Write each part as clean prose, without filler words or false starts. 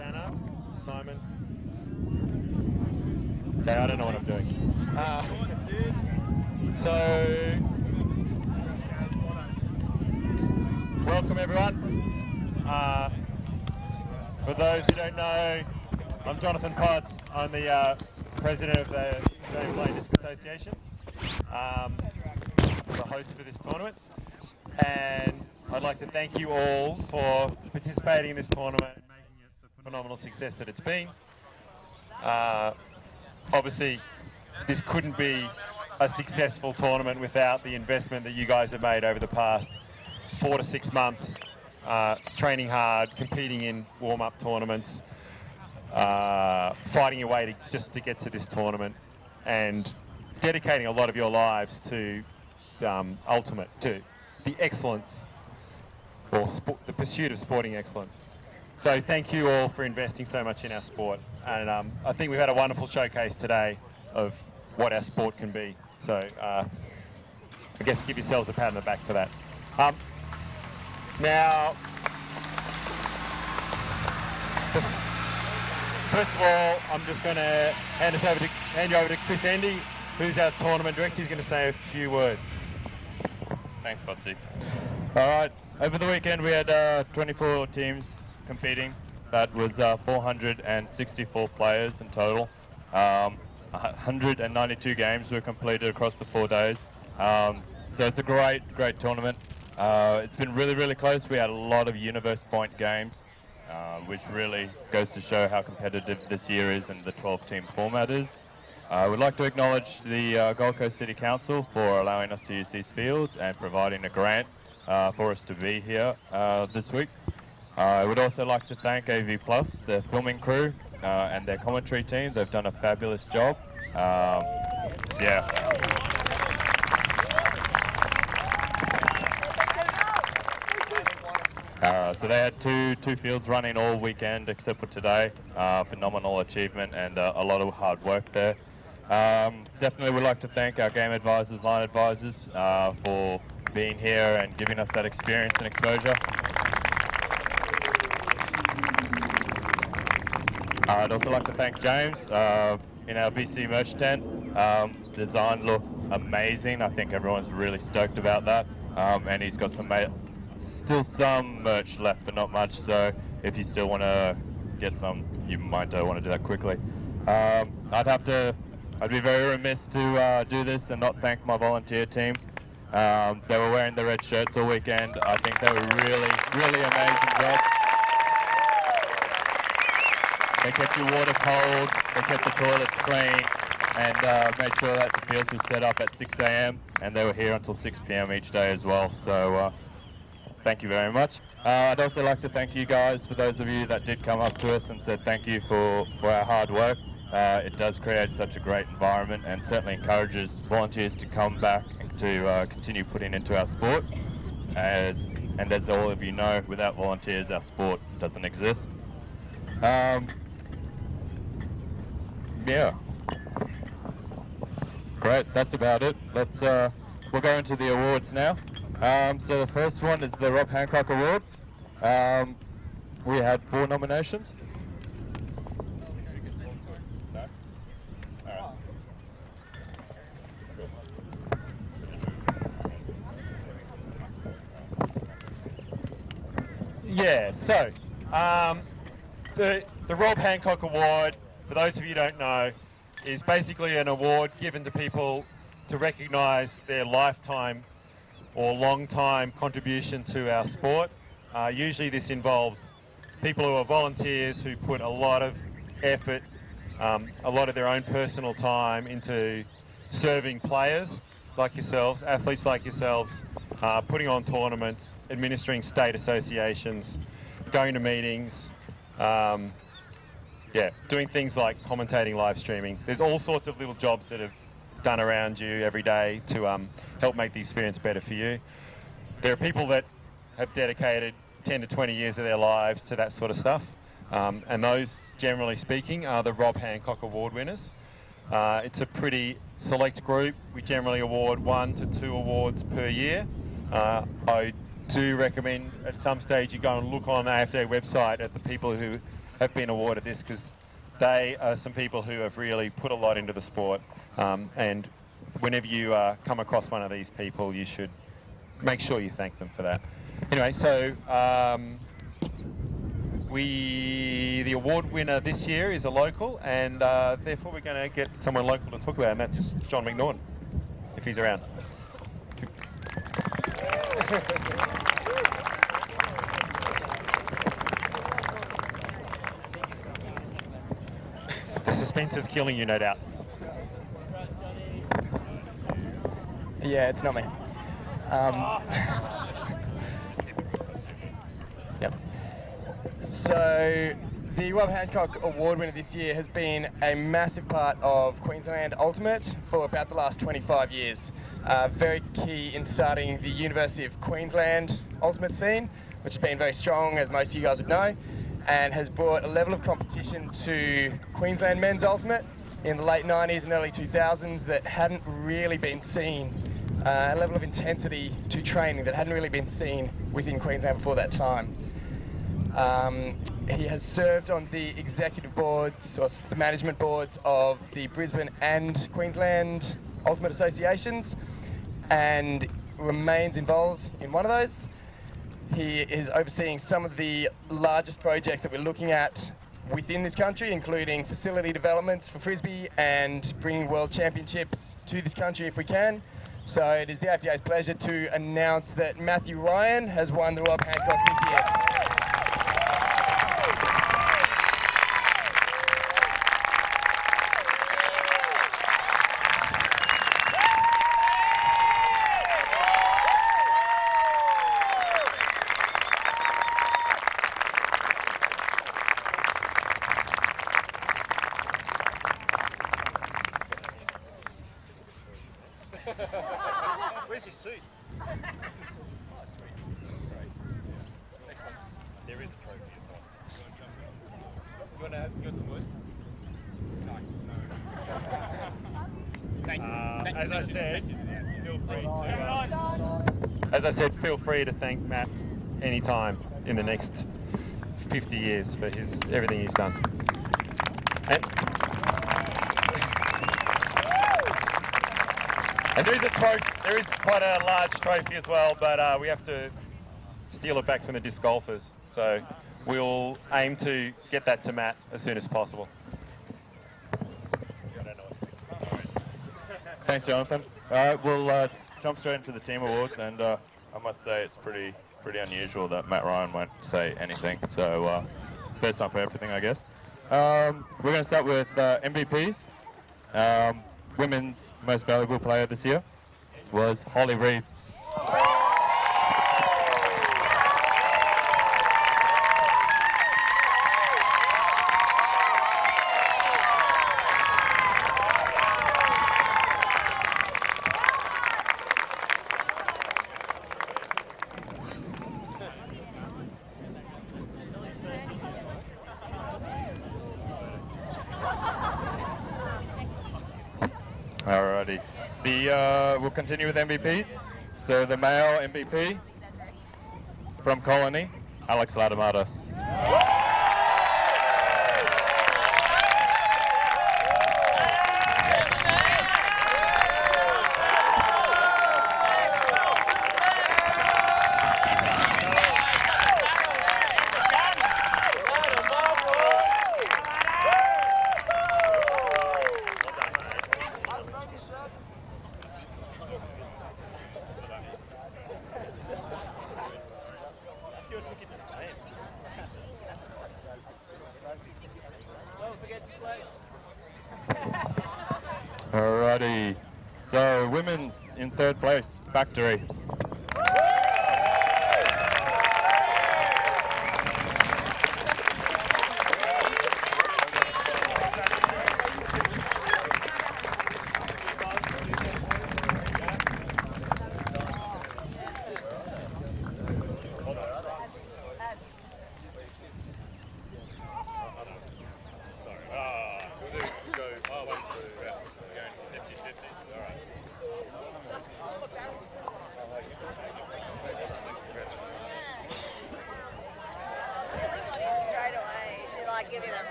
Banner, Simon. Okay, I don't know what I'm doing. So, welcome everyone. For those who don't know, I'm Jonathan Potts. I'm the president of the Australian Playing Disc Association, the host for this tournament. And I'd like to thank you all for participating in this tournament and making it the phenomenal success that it's been. Obviously, this couldn't be a successful tournament without the investment that you guys have made over the past 4 to 6 months, training hard, competing in warm-up tournaments, fighting your way just to get to this tournament, and dedicating a lot of your lives to to the excellence or the pursuit of sporting excellence. So thank you all for investing so much in our sport, and I think we've had a wonderful showcase today of what our sport can be. So I guess give yourselves a pat on the back for that. Now, first of all, I'm just going to hand you over to Chris Endy, who's our tournament director. He's going to say a few words. Thanks, Potsy. All right, over the weekend we had 24 teams competing. That was 464 players in total. 192 games were completed across the 4 days. So it's a great tournament. It's been really close. We had a lot of universe point games, which really goes to show how competitive this year is and the 12-team format is. I would like to acknowledge the Gold Coast City Council for allowing us to use these fields and providing a grant for us to be here this week. I would also like to thank AV Plus, their filming crew, and their commentary team. They've done a fabulous job. So they had two fields running all weekend except for today. Phenomenal achievement and a lot of hard work there. Definitely would like to thank our game advisors, line advisors for being here and giving us that experience and exposure. I'd also like to thank James in our BC merch tent. Design looked amazing. I think everyone's really stoked about that. And he's got still some merch left, but not much. So if you still want to get some, you might want to do that quickly. I'd be very remiss to do this and not thank my volunteer team. They were wearing the red shirts all weekend. I think they were really amazing job. They kept your water cold, they kept the toilets clean, and made sure that the fields were set up at 6 a.m. and they were here until 6 p.m. each day as well. So thank you very much. I'd also like to thank you guys, for those of you that did come up to us and said thank you for our hard work. It does create such a great environment and certainly encourages volunteers to come back and to continue putting into our sport. And as all of you know, without volunteers, our sport doesn't exist. Yeah. Great, that's about it. We'll go into the awards now. So the first one is the Rob Hancock Award. We had 4 nominations. Yeah, so the Rob Hancock Award, for those of you who don't know, is basically an award given to people to recognise their lifetime or long-time contribution to our sport. Usually this involves people who are volunteers who put a lot of effort, a lot of their own personal time into serving players like yourselves, athletes like yourselves, putting on tournaments, administering state associations, going to meetings, doing things like commentating, live streaming. There's all sorts of little jobs that are done around you every day to help make the experience better for you. There are people that have dedicated 10 to 20 years of their lives to that sort of stuff, and those, generally speaking, are the Rob Hancock Award winners. It's a pretty select group. We generally award 1 to 2 awards per year. I do recommend at some stage you go and look on the AFDA website at the people who have been awarded this, because they are some people who have really put a lot into the sport. And whenever you come across one of these people, you should make sure you thank them for that. Anyway, so the award winner this year is a local, and therefore we're going to get someone local to talk about, and that's John McNaughton, if he's around. The suspense is killing you, no doubt. Yeah, it's not me. Yep. So the Rob Hancock Award winner this year has been a massive part of Queensland Ultimate for about the last 25 years. Very key in starting the University of Queensland Ultimate scene, which has been very strong, as most of you guys would know, and has brought a level of competition to Queensland Men's Ultimate in the late 90s and early 2000s that hadn't really been seen, a level of intensity to training that hadn't really been seen within Queensland before that time. He has served on the executive boards, or the management boards, of the Brisbane and Queensland Ultimate Associations, and remains involved in one of those. He is overseeing some of the largest projects that we're looking at within this country, including facility developments for Frisbee and bringing World Championships to this country if we can. So it is the AFDA's pleasure to announce that Matthew Ryan has won the Rob Hancock this year. Where's his suit? Oh, sweet. Great. Next one. There is a trophy as well. You want some wood? No. Thank you. As I said, feel free to. As I said, feel free to thank Matt anytime in the next 50 years for everything he's done. And there is quite a large trophy as well, but we have to steal it back from the disc golfers. So we'll aim to get that to Matt as soon as possible. Thanks, Jonathan. All right, we'll jump straight into the team awards, and I must say it's pretty unusual that Matt Ryan won't say anything. So first time for everything, I guess. We're going to start with MVPs. Women's most valuable player this year was Holly Reid. Alrighty. We'll continue with MVPs. So the male MVP from Colony, Alex Ladamatos. Alrighty. So women's in third place, Factory.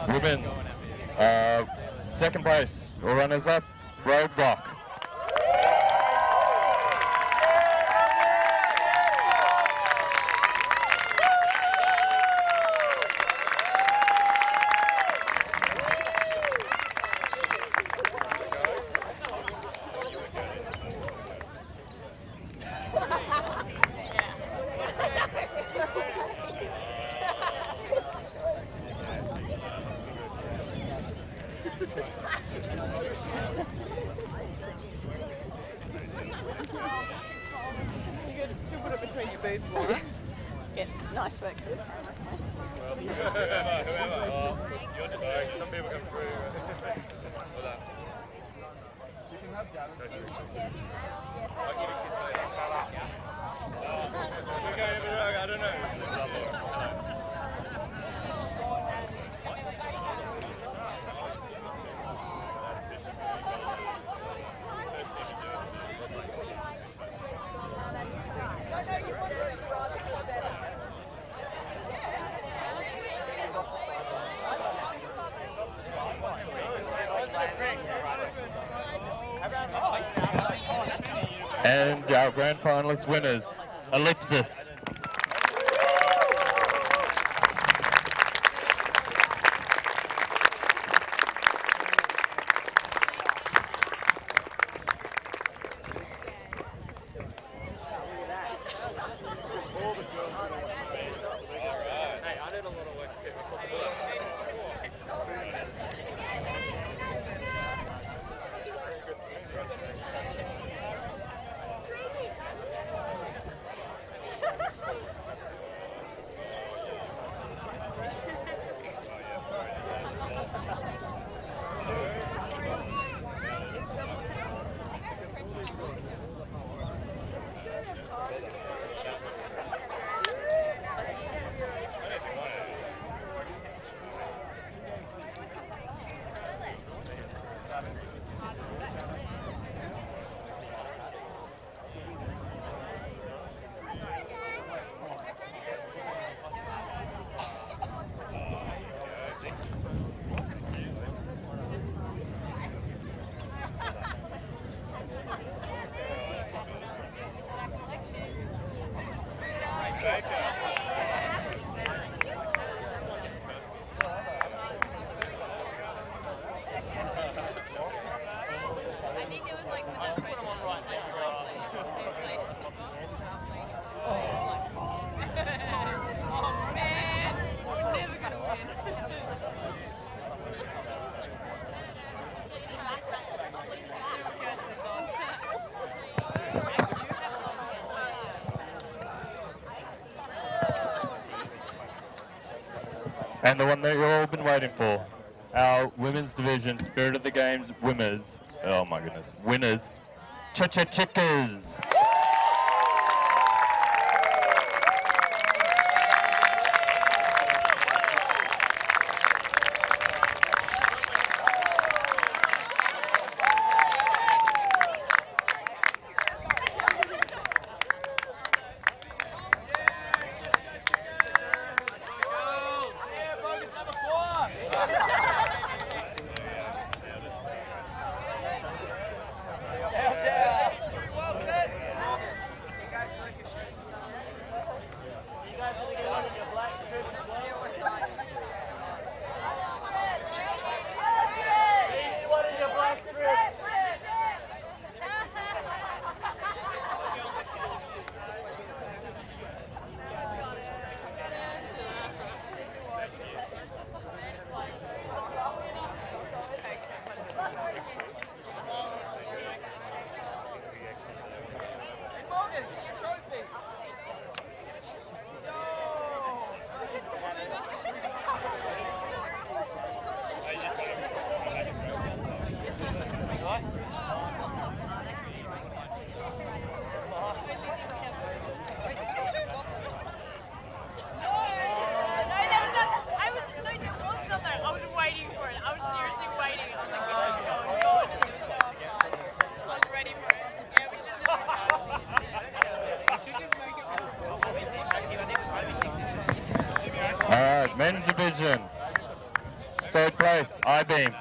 Women's second place, or runners up, Roadblock. Yeah, nice work. Some people come through. I don't know. And our grand finalist winners, Ellipsis. I think it was like the best way to do it. They played it super. Oh man, never gonna win. Super curse is on. And the one that you've all been waiting for, our women's division Spirit of the Games winners, oh my goodness, winners, Chickas. men's division. Third place, I-Beam.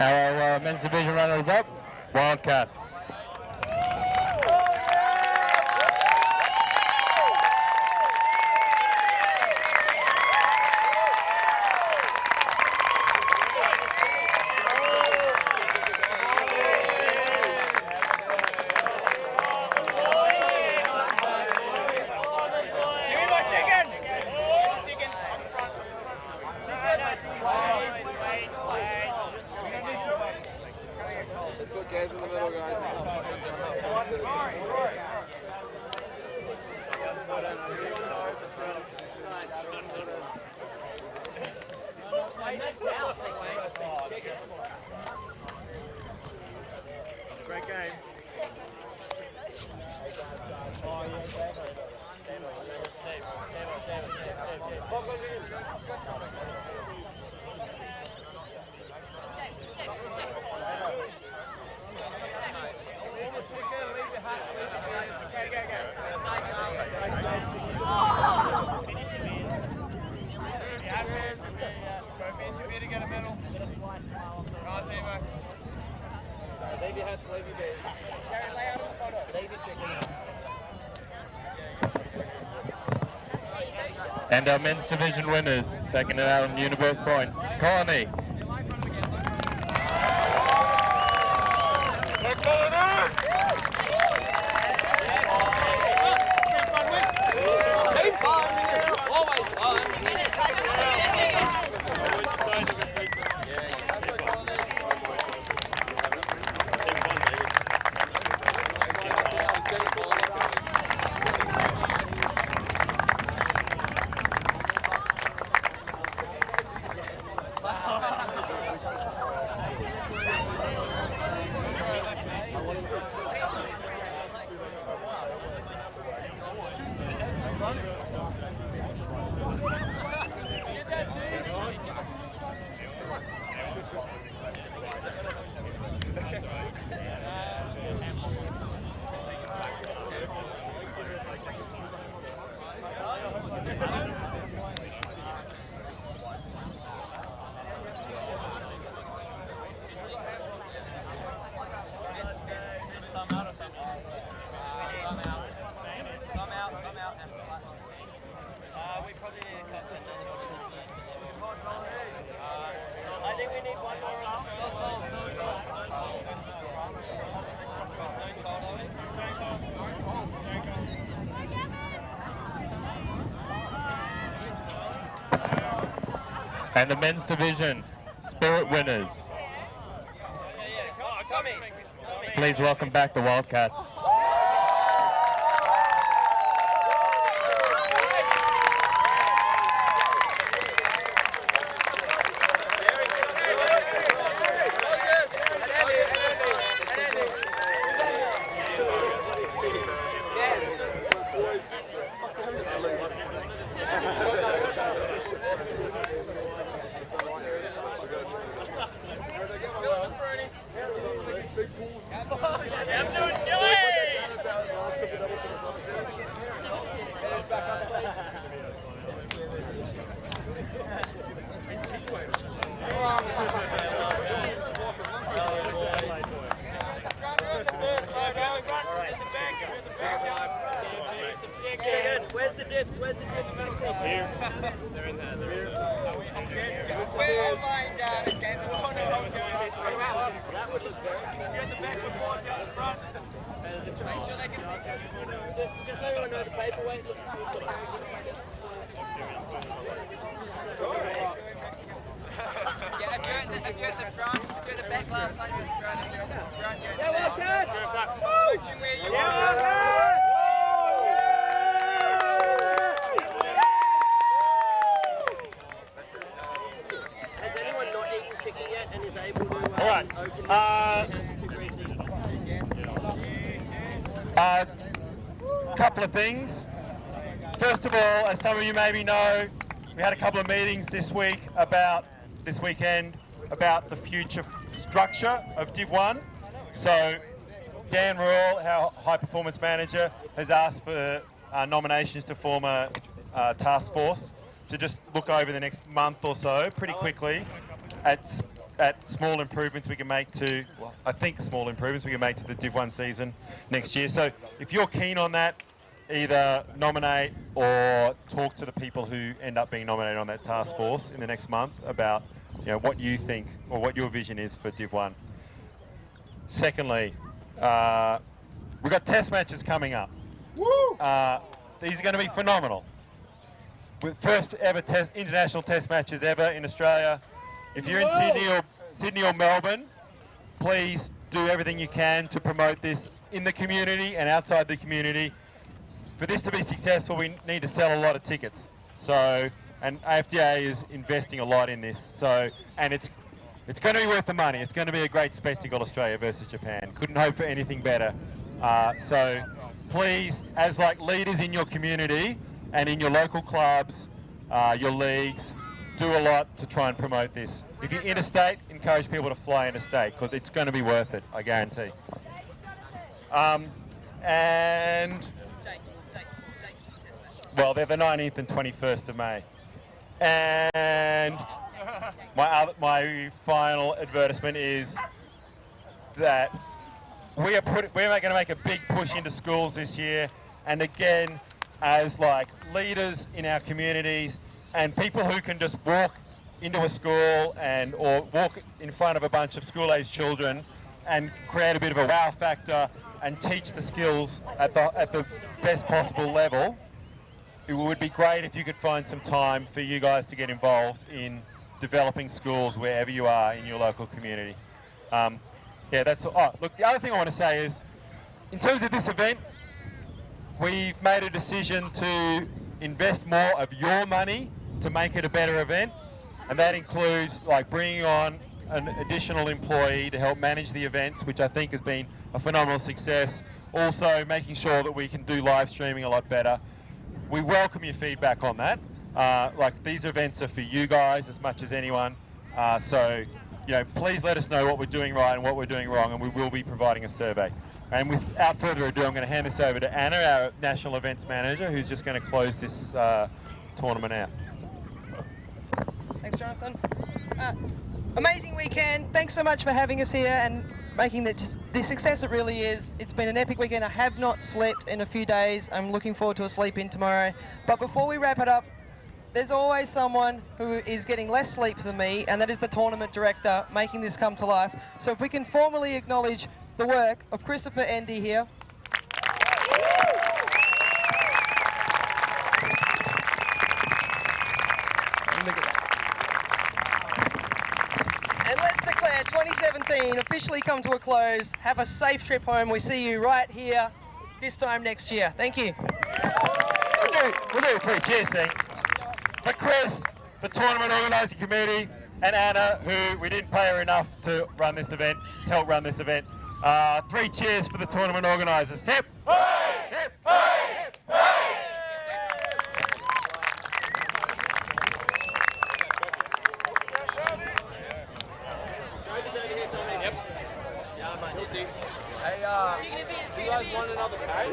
Our men's division runners up, Wildcats. Great game. And our men's division winners, taking it out on Universe Point, Colony. And the men's division, Spirit winners. Please welcome back the Wildcats. dips? Where's the dips? Here. They're in there. We're all lying down again. That would look good. Get the back foot forward down the front. Make sure they can see. Just let everyone know the paperweight looks good. Yeah, if you're at the front, if you're at the back last time, you're at the front. If you're at the front, you're at the back. Switching where you are. Has anyone not eaten chicken yet and is able to All right. open it? Couple of things. First of all, as some of you maybe know, we had a couple of meetings this weekend about the future structure of Div 1. So Dan Rule, our high performance manager, has asked for nominations to form a task force to just look over the next month or so pretty quickly at small improvements we can make to, well, I think small improvements we can make to the Div 1 season next year. So if you're keen on that, either nominate or talk to the people who end up being nominated on that task force in the next month about, you know, what you think or what your vision is for Div 1. Secondly, we've got test matches coming up. These are going to be phenomenal. With first ever international test matches ever in Australia. If you're in Sydney or Melbourne, please do everything you can to promote this in the community and outside the community. For this to be successful, we need to sell a lot of tickets. So, and AFDA is investing a lot in this. So, and it's going to be worth the money. It's going to be a great spectacle, Australia versus Japan. Couldn't hope for anything better. So, please, as like leaders in your community and in your local clubs, your leagues, do a lot to try and promote this. If you're interstate, encourage people to fly interstate because it's going to be worth it, I guarantee. And well, they're the 19th and 21st of May. And my final advertisement is that we're going to make a big push into schools this year. And again, as like leaders in our communities and people who can just walk into a school or walk in front of a bunch of school-aged children and create a bit of a wow factor and teach the skills at the best possible level. It would be great if you could find some time for you guys to get involved in developing schools wherever you are in your local community. Yeah, that's all. Oh, look, the other thing I want to say is, in terms of this event, we've made a decision to invest more of your money to make it a better event, and that includes like bringing on an additional employee to help manage the events, which I think has been a phenomenal success. Also making sure that we can do live streaming a lot better. We welcome your feedback on that. Like these events are for you guys as much as anyone. So, you know, please let us know what we're doing right and what we're doing wrong, and we will be providing a survey. And without further ado, I'm going to hand this over to Anna, our National Events Manager, who's just going to close this tournament out. Thanks, Jonathan. Amazing weekend. Thanks so much for having us here and making the success it really is. It's been an epic weekend. I have not slept in a few days. I'm looking forward to a sleep in tomorrow. But before we wrap it up, there's always someone who is getting less sleep than me, and that is the tournament director making this come to life. So if we can formally acknowledge the work of Christopher Endy here. And let's declare 2017 officially come to a close. Have a safe trip home. We see you right here this time next year. Thank you. We'll do a free cheers thing. For Chris, the tournament organising committee, and Anna, who we didn't pay her enough to run this event, to help run this event. 3 cheers for the tournament organisers. Hip! Hooray! Hip! Hooray! Hip! Hooray! Hey, you guys want another cake?